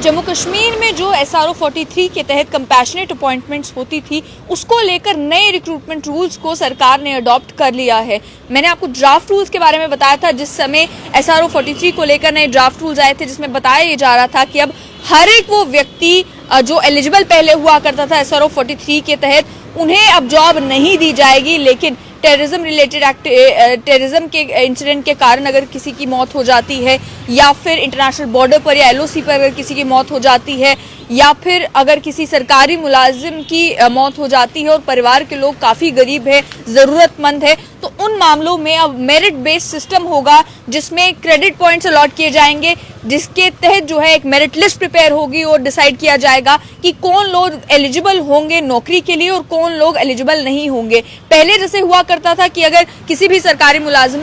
जम्मू कश्मीर में जो SRO 43 के तहत कंपैशनेट अपॉइंटमेंट्स होती थी, उसको लेकर नए रिक्रूटमेंट रूल्स को सरकार ने अडॉप्ट कर लिया है। मैंने आपको ड्राफ्ट रूल्स के बारे में बताया था, जिस समय SRO 43 को लेकर नए ड्राफ्ट रूल्स आए थे, जिसमें बताया ये जा रहा था कि अब हर एक वो व्यक्ति जो एलिजिबल पहले हुआ करता था SRO 43 के तहत, उन्हें अब जॉब नहीं दी जाएगी। लेकिन टेररिज्म रिलेटेड टेररिज्म के इंसिडेंट के कारण अगर किसी की मौत हो जाती है, या फिर इंटरनेशनल बॉर्डर पर या LOC पर अगर किसी की मौत हो जाती है, या फिर अगर किसी सरकारी मुलाजिम की मौत हो जाती है और परिवार के लोग काफ़ी गरीब है, ज़रूरतमंद है, तो उन मामलों में अब मेरिट बेस्ड सिस्टम होगा, जिसमें क्रेडिट पॉइंट्स अलॉट किए जाएंगे, जिसके तहत जो है एक मेरिट लिस्ट प्रिपेयर होगी और डिसाइड किया जाएगा कि कौन लोग एलिजिबल होंगे नौकरी के लिए और कौन लोग एलिजिबल नहीं होंगे। पहले जैसे हुआ करता था कि अगर किसी भी सरकारी मुलाजिम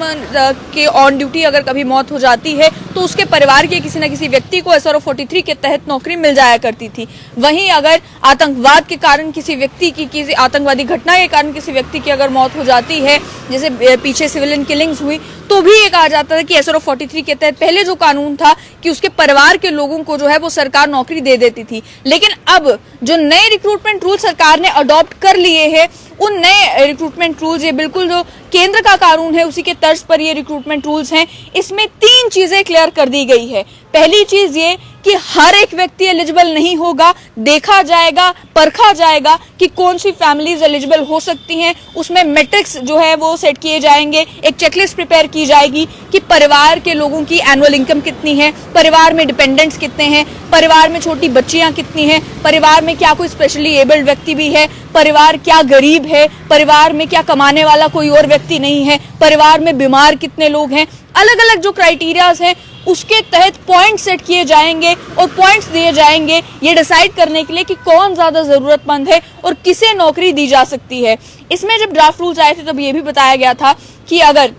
के ऑन ड्यूटी अगर कभी मौत हो जाती है, तो उसके परिवार के किसी न किसी व्यक्ति को SRO 43 के तहत नौकरी मिल जाया करती थी। वहीं अगर आतंकवाद के कारण किसी व्यक्ति की, किसी आतंकवादी घटना के कारण किसी व्यक्ति की अगर मौत हो जाती है, जैसे पीछे सिविलियन किलिंग्स हुई, तो भी ये कहा जाता था कि SRO 43 के तहत पहले जो कानून था कि उसके परिवार के लोगों को जो है वो सरकार नौकरी दे देती थी। लेकिन अब जो नए रिक्रूटमेंट रूल सरकार ने अडॉप्ट कर लिए हैं, उन नए रिक्रूटमेंट रूल्स, ये बिल्कुल जो केंद्र का कानून है उसी के तर्ज पर ये रिक्रूटमेंट रूल्स हैं। इसमें 3 चीजें क्लियर कर दी गई है। पहली चीज ये कि हर एक व्यक्ति एलिजिबल नहीं होगा, देखा जाएगा, परखा जाएगा कि कौन सी फैमिलीज एलिजिबल हो सकती हैं। उसमें मैट्रिक्स जो है वो सेट किए जाएंगे, एक चेकलिस्ट प्रिपेयर की जाएगी कि परिवार के लोगों की एनुअल इनकम कितनी है, परिवार में डिपेंडेंट्स कितने हैं, परिवार में छोटी बच्चियां कितनी हैं, परिवार में क्या कोई स्पेशली एबल्ड व्यक्ति भी है, परिवार क्या गरीब है, परिवार में क्या कमाने वाला कोई और व्यक्ति नहीं है, परिवार में बीमार कितने लोग हैं। अलग अलग जो क्राइटेरियाज हैं उसके तहत पॉइंट सेट किए जाएंगे और पॉइंट्स दिए जाएंगे ये डिसाइड करने के लिए कि कौन ज्यादा जरूरतमंद है और किसे नौकरी दी जा सकती है। इसमें जब ड्राफ्ट रूल्स आए थे तब ये भी बताया गया था कि अगर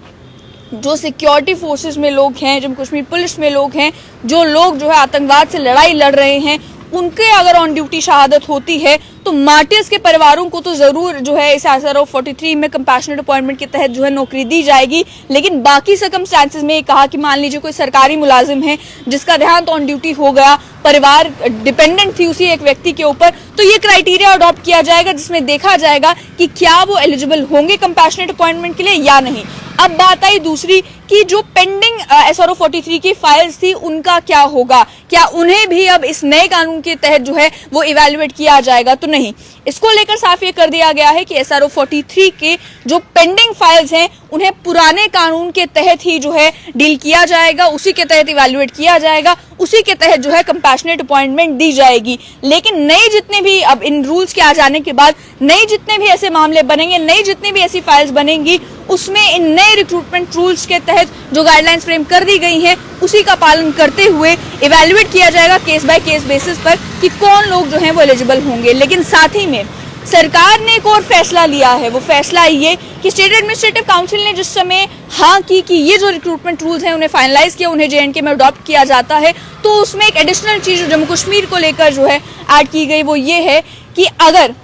जो सिक्योरिटी फोर्सेस में लोग हैं, जम्मू कश्मीर पुलिस में लोग हैं, जो लोग जो है आतंकवाद से लड़ाई लड़ रहे हैं, उनके अगर ऑन ड्यूटी शहादत होती है तो मार्टियर्स के परिवारों को तो जरूर जो है इस SRO 43 में कंपैशनेट अपॉइंटमेंट के तहत जो है नौकरी दी जाएगी। लेकिन बाकी सर्कमस्टेंसेस में ये कहा कि मान लीजिए कोई सरकारी मुलाजिम है जिसका देहांत ऑन ड्यूटी हो गया, परिवार डिपेंडेंट थी उसी एक व्यक्ति के ऊपर, तो ये क्राइटेरिया अडॉप्ट किया जाएगा जिसमें देखा जाएगा कि क्या वो एलिजिबल होंगे कंपैशनेट अपॉइंटमेंट के लिए या नहीं। अब बात आई दूसरी कि जो पेंडिंग SRO 43 की फाइल्स थी उनका क्या होगा, क्या उन्हें भी अब इस नए कानून के तहत जो है वो इवैल्यूएट किया जाएगा? तो नहीं, इसको लेकर साफ ये कर दिया गया है कि SRO 43 के जो पेंडिंग फाइल्स हैं उन्हें पुराने कानून के तहत ही जो है डील किया जाएगा, उसी के तहत इवैल्यूएट किया जाएगा, उसी के तहत जो है कंपैशनेट अपॉइंटमेंट दी जाएगी। लेकिन नए जितने भी अब इन रूल्स के आ जाने के बाद नए जितने भी ऐसे मामले बनेंगे, नई जितनी भी ऐसी फाइल्स बनेंगी, उसमें इन नए रिक्रूटमेंट रूल्स के तहत जो गाइडलाइंस फ्रेम कर दी गई हैं उसी का पालन करते हुए इवैल्यूएट किया जाएगा केस बाय केस बेसिस पर कि कौन लोग जो हैं वो एलिजिबल होंगे। लेकिन साथ ही में सरकार ने एक और फैसला लिया है। वो फैसला ये कि स्टेट एडमिनिस्ट्रेटिव काउंसिल ने जिस समय हाँ की कि ये जो रिक्रूटमेंट रूल्स हैं उन्हें फाइनलाइज किया, उन्हें JNK में अडॉप्ट किया जाता है, तो उसमें एक एडिशनल चीज जम्मू कश्मीर को लेकर जो है ऐड की गई, वो ये है कि अगर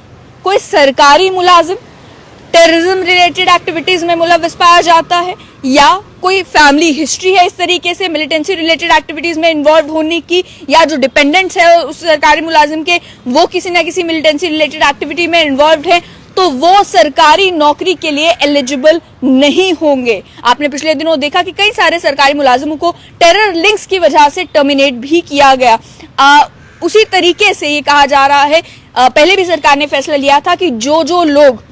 कोई सरकारी मुलाजिम टेररिज्म रिलेटेड एक्टिविटीज में मुलव्वस पाया जाता है, या कोई फैमिली हिस्ट्री है इस तरीके से मिलिटेंसी रिलेटेड एक्टिविटीज में इन्वॉल्व होने की, या जो डिपेंडेंट्स है उस सरकारी मुलाजिम के वो किसी ना किसी मिलिटेंसी रिलेटेड एक्टिविटी में इन्वॉल्व है, तो वो सरकारी नौकरी के लिए एलिजिबल नहीं होंगे। आपने पिछले दिनों देखा कि कई सारे सरकारी मुलाजिमों को टेरर लिंक्स की वजह से टर्मिनेट भी किया गया। उसी तरीके से ये कहा जा रहा है, पहले भी सरकार ने फैसला लिया था कि जो लोग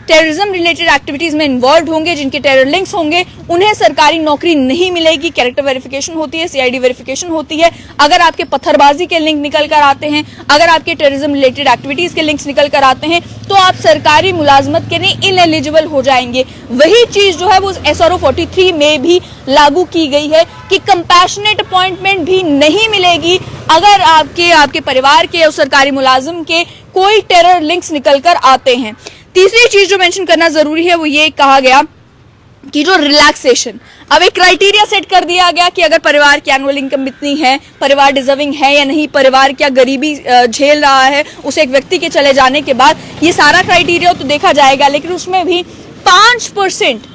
टेररिज्म रिलेटेड एक्टिविटीज में इन्वॉल्व होंगे, जिनके टेरर लिंक्स होंगे, उन्हें सरकारी नौकरी नहीं मिलेगी। कैरेक्टर वेरिफिकेशन होती है, CID वेरिफिकेशन होती है। अगर आपके पत्थरबाजी के लिंक निकल कर आते हैं, अगर आपके टेररिज्म रिलेटेड एक्टिविटीज के लिंक्स निकल कर आते हैं, तो आप सरकारी मुलाजमत के लिए इनएलिजिबल हो जाएंगे। वही चीज जो है वो SRO 43 में भी लागू की गई है कि कंपैशनेट अपॉइंटमेंट भी नहीं मिलेगी अगर आपके परिवार के या सरकारी मुलाजिम के कोई टेरर लिंक्स निकल कर आते हैं। तीसरी चीज जो मेंशन करना जरूरी है वो ये कहा गया कि जो रिलैक्सेशन, अब एक क्राइटेरिया सेट कर दिया गया कि अगर परिवार की एनुअल इनकम इतनी है, परिवार डिजर्विंग है या नहीं, परिवार क्या गरीबी झेल रहा है उस एक व्यक्ति के चले जाने के बाद, ये सारा क्राइटेरिया तो देखा जाएगा। लेकिन उसमें भी 5%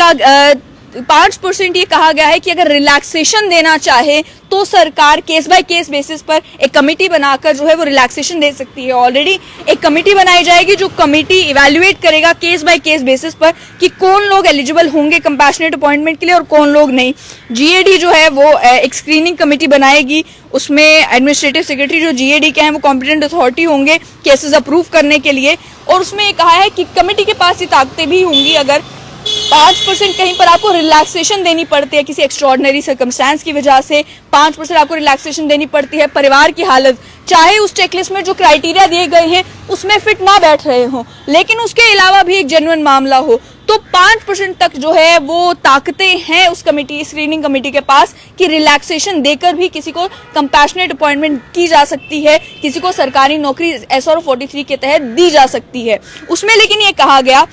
का 5% ये कहा गया है कि अगर रिलैक्सेशन देना चाहे तो सरकार केस बाय केस बेसिस पर एक कमेटी बनाकर जो है वो रिलैक्सेशन दे सकती है। ऑलरेडी एक कमेटी बनाई जाएगी जो कमेटी इवैल्यूएट करेगा केस बाय केस बेसिस पर कि कौन लोग एलिजिबल होंगे कंपैशनेट अपॉइंटमेंट के लिए और कौन लोग नहीं। जीएडी जो है वो एक स्क्रीनिंग कमेटी बनाएगी, उसमें एडमिनिस्ट्रेटिव सेक्रेटरी जो जीएडी के हैं वो कॉम्पिटेंट अथॉरिटी होंगे केसेस अप्रूव करने के लिए। और उसमें कहा है कि कमेटी के पास ये ताकतें भी होंगी अगर 5% कहीं पर आपको रिलैक्सेशन देनी पड़ती है किसी एक्स्ट्रॉर्डिनरी सर्कमस्टेंस की वजह से, 5% आपको रिलैक्सेशन देनी पड़ती है, परिवार की हालत चाहे उस चेकलिस्ट में जो क्राइटेरिया दिए गए हैं उसमें फिट ना बैठ रहे हो, लेकिन उसके अलावा भी एक जेन्युइन मामला हो, तो 5% तक जो है वो ताकतें हैं उस कमेटी, स्क्रीनिंग कमेटी के पास कि रिलैक्सेशन देकर भी किसी को कंपैशनेट अपॉइंटमेंट की जा सकती है, किसी को सरकारी नौकरी SRO 43 के तहत दी जा सकती है। उसमें लेकिन ये कहा गया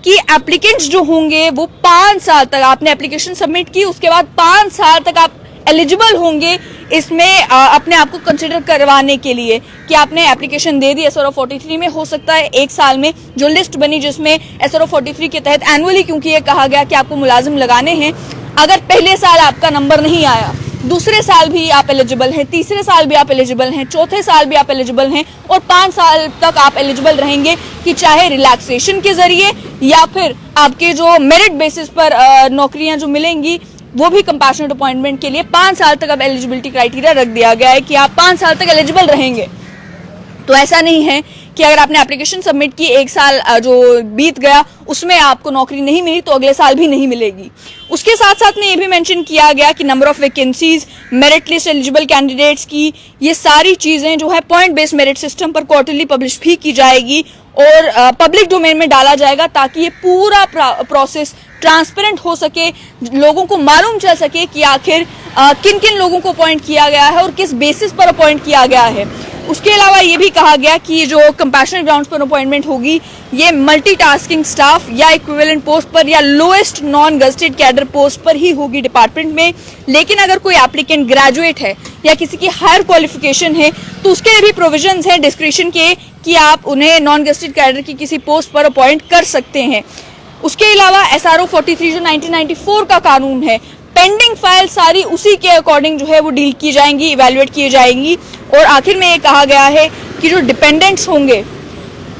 कि एप्लीकेंट्स जो होंगे वो 5 साल तक, आपने एप्लीकेशन सबमिट की उसके बाद 5 साल तक आप एलिजिबल होंगे इसमें अपने आप को कंसिडर करवाने के लिए कि आपने एप्लीकेशन दे दी SRO 43 में, हो सकता है 1 साल में जो लिस्ट बनी जिसमें SRO 43 के तहत एनुअली, क्योंकि ये कहा गया कि आपको मुलाजिम लगाने हैं, अगर पहले साल आपका नंबर नहीं आया, दूसरे साल भी आप एलिजिबल हैं, तीसरे साल भी आप एलिजिबल हैं, चौथे साल भी आप एलिजिबल हैं और 5 साल तक आप एलिजिबल रहेंगे कि चाहे रिलैक्सेशन के जरिए या फिर आपके जो मेरिट बेसिस पर नौकरियां जो मिलेंगी वो भी कंपैशनेट अपॉइंटमेंट के लिए 5 साल तक अब एलिजिबिलिटी क्राइटेरिया रख दिया गया है कि आप 5 साल तक एलिजिबल रहेंगे। तो ऐसा नहीं है कि अगर आपने एप्लीकेशन सबमिट की 1 साल जो बीत गया उसमें आपको नौकरी नहीं मिली तो अगले साल भी नहीं मिलेगी। उसके साथ साथ में ये भी मेंशन किया गया कि number of vacancies, merit list eligible candidates की, ये सारी चीजें जो है पॉइंट बेस्ड मेरिट सिस्टम पर क्वार्टरली पब्लिश भी की जाएगी और पब्लिक डोमेन में डाला जाएगा ताकि ये पूरा प्रोसेस ट्रांसपेरेंट हो सके, लोगों को मालूम चल सके कि आखिर किन किन लोगों को अपॉइंट किया गया है और किस बेसिस पर अपॉइंट किया गया है। उसके अलावा ये भी कहा गया कि जो कंपैशनेट ग्राउंड्स पर अपॉइंटमेंट होगी ये मल्टीटास्किंग स्टाफ या इक्विवेलेंट पोस्ट पर या lowest non gazetted cadre post पर ही होगी डिपार्टमेंट में। लेकिन अगर कोई एप्लीकेंट ग्रेजुएट है या किसी की हायर क्वालिफिकेशन है तो उसके लिए भी प्रोविजंस हैं डिस्क्रिप्शन के कि आप उन्हें नॉन गजेटेड कैडर की किसी पोस्ट पर अपॉइंट कर सकते हैं। उसके अलावा SRO 43 जो 1994 का कानून है, पेंडिंग फाइल सारी उसी के अकॉर्डिंग जो है वो डील की जाएंगी, इवैल्यूएट की जाएंगी। और आखिर में ये कहा गया है कि जो डिपेंडेंट्स होंगे,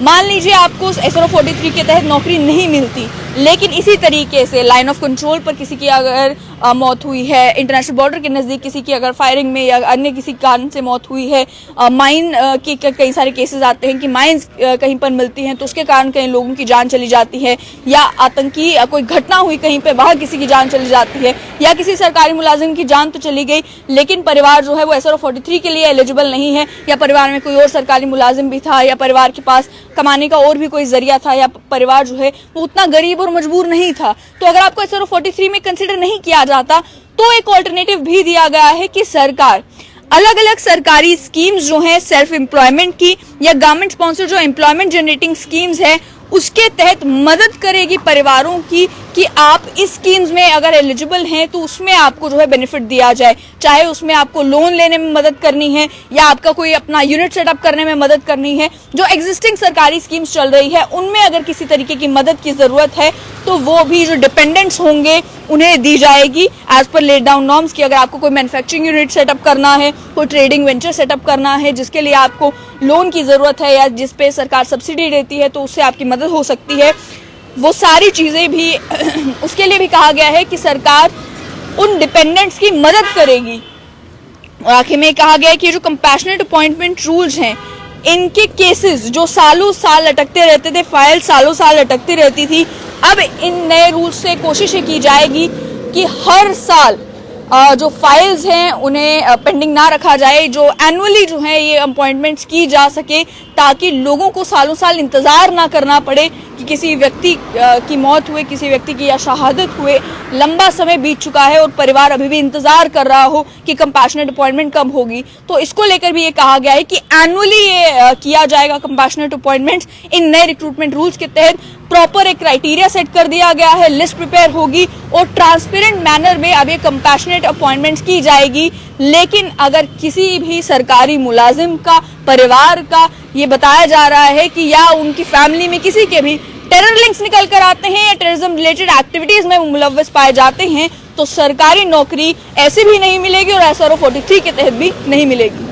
मान लीजिए आपको SRO 43 के तहत नौकरी नहीं मिलती लेकिन इसी तरीके से लाइन ऑफ कंट्रोल पर किसी की अगर मौत हुई है, इंटरनेशनल बॉर्डर के नज़दीक किसी की अगर फायरिंग में या अन्य किसी कारण से मौत हुई है, माइन के कई सारे केसेस आते हैं कि माइंस कहीं पर मिलती हैं तो उसके कारण कई लोगों की जान चली जाती है, या आतंकी कोई घटना हुई कहीं पे वहाँ किसी की जान चली जाती है, या किसी सरकारी मुलाजिम की जान तो चली गई लेकिन परिवार जो है वो SRO 43 के लिए एलिजिबल नहीं है, या परिवार में कोई और सरकारी मुलाजिम भी था, या परिवार के पास कमाने का और भी कोई जरिया था, या परिवार जो है वो उतना गरीब और मजबूर नहीं था, तो अगर आपको SRO 43 में कंसिडर नहीं किया जाता तो एक ऑल्टरनेटिव भी दिया गया है कि सरकार अलग अलग सरकारी स्कीम्स जो हैं सेल्फ एम्प्लॉयमेंट की या गवर्नमेंट स्पॉन्सर जो एम्प्लॉयमेंट जनरेटिंग स्कीम्स है उसके तहत मदद करेगी परिवारों की कि आप इस स्कीम्स में अगर एलिजिबल हैं तो उसमें आपको जो है बेनिफिट दिया जाए, चाहे उसमें आपको लोन लेने में मदद करनी है या आपका कोई अपना यूनिट सेटअप करने में मदद करनी है। जो एग्जिस्टिंग सरकारी स्कीम्स चल रही है उनमें अगर किसी तरीके की मदद की जरूरत है तो वो भी जो डिपेंडेंट्स होंगे उन्हें दी जाएगी as per laid down norms की। अगर आपको कोई मैन्युफैक्चरिंग यूनिट सेटअप करना है, कोई ट्रेडिंग वेंचर सेटअप करना है जिसके लिए आपको लोन की जरूरत है या जिस पे सरकार सब्सिडी देती है तो उससे आपकी मदद हो सकती है, वो सारी चीजें भी उसके लिए भी कहा गया है कि सरकार उन डिपेंडेंट्स की मदद करेगी। और आखिर में कहा गया है कि जो कंपैशनेट अपॉइंटमेंट रूल्स हैं इनके केसेस जो सालों साल अटकते रहते थे, फाइल सालों साल अटकती रहती थी, अब इन नए रूल्स से कोशिश की जाएगी कि हर साल जो फाइल्स हैं उन्हें पेंडिंग ना रखा जाए, जो एनुअली जो है ये अपॉइंटमेंट्स की जा सके ताकि लोगों को सालों साल इंतज़ार ना करना पड़े कि किसी व्यक्ति की मौत हुए, किसी व्यक्ति की या शहादत हुए, लंबा समय बीत चुका है और परिवार अभी भी इंतज़ार कर रहा हो कि कंपैशनेट अपॉइंटमेंट कब होगी। तो इसको लेकर भी ये कहा गया है कि एनुअली ये किया जाएगा कंपैशनेट अपॉइंटमेंट्स। इन नए रिक्रूटमेंट रूल्स के तहत प्रॉपर एक क्राइटेरिया सेट कर दिया गया है, लिस्ट प्रिपेयर होगी और ट्रांसपेरेंट मैनर में अब ये कंपैशनेट अपॉइंटमेंट्स की जाएगी। लेकिन अगर किसी भी सरकारी मुलाजिम का परिवार का ये बताया जा रहा है कि या उनकी फैमिली में किसी के भी टेरर लिंक्स निकल कर आते हैं या टेररिज्म रिलेटेड एक्टिविटीज में मुलव्वस पाए जाते हैं तो सरकारी नौकरी ऐसे भी नहीं मिलेगी और SRO 43 के तहत भी नहीं मिलेगी।